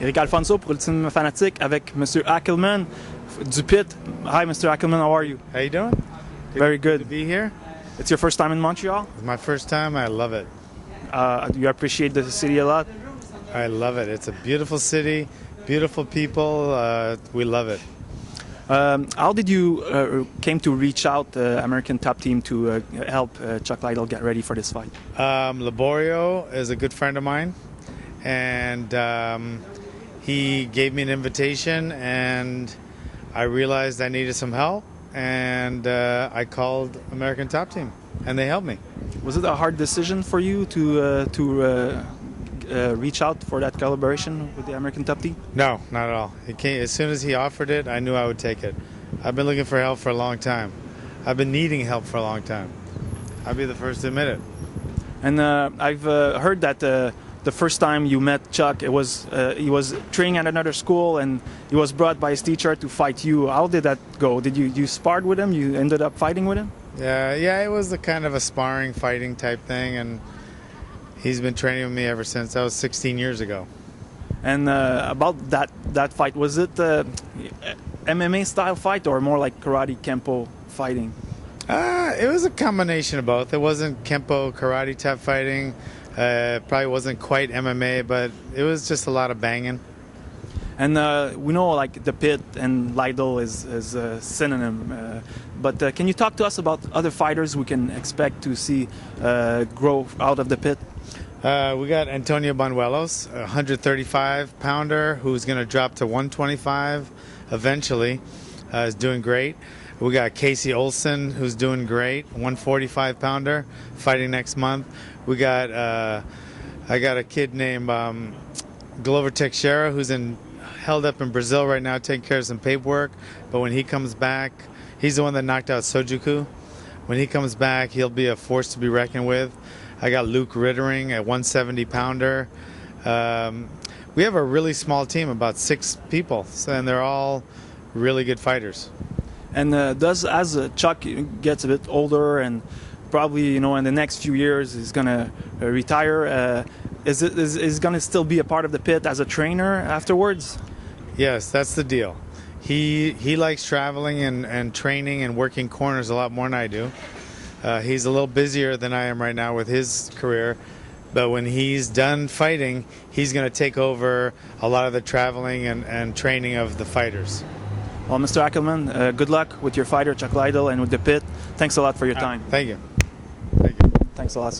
Eric Alfonso pour Ultime Fanatic avec Mr. Hackleman du pit. Hi, Mr. Hackleman, how are you? How you doing? Very good. To be here. It's your first time in Montreal? It's my first time. I love it. You appreciate the city a lot? I love it. It's a beautiful city, beautiful people. We love it. How did you came to reach out the American Top Team to help Chuck Liddell get ready for this fight? Laborio is a good friend of mine, and he gave me an invitation, and I realized I needed some help, and I called American Top Team, and they helped me. Was it a hard decision for you to reach out for that collaboration with the American Top Team? No, not at all. It came, as soon as he offered it, I knew I would take it. I've been looking for help for a long time. I've been needing help for a long time. I'll be the first to admit it. And I've heard that the first time you met Chuck, it was he was training at another school, and he was brought by his teacher to fight you. How did that go? Did you sparred with him? You ended up fighting with him? Yeah, it was a kind of a sparring, fighting type thing, and he's been training with me ever since. That was 16 years ago. And about that fight, was it MMA style fight or more like karate kempo fighting? It was a combination of both. It wasn't kempo karate type fighting. Probably wasn't quite MMA, but it was just a lot of banging. And we know like the pit and Liddell is a synonym. But can you talk to us about other fighters we can expect to see grow out of the pit? We got Antonio Banuelos, a 135-pounder who's going to drop to 125 eventually. Is doing great. We got Casey Olson, who's doing great, 145-pounder, fighting next month. We got I got a kid named Glover Teixeira, who's held up in Brazil right now, taking care of some paperwork. But when he comes back, he's the one that knocked out Sojuku. When he comes back, he'll be a force to be reckoned with. I got Luke Rittering at 170-pounder. We have a really small team, about 6 people, and they're all really good fighters. And as Chuck gets a bit older and probably in the next few years he's gonna retire, is gonna still be a part of the pit as a trainer afterwards? Yes, that's the deal. He likes traveling and training and working corners a lot more than I do. He's a little busier than I am right now with his career, but when he's done fighting, he's going to take over a lot of the traveling and training of the fighters. Well, Mr. Hackleman, good luck with your fighter, Chuck Liddell, and with the pit. Thanks a lot for your time. Thank you. Thanks a lot.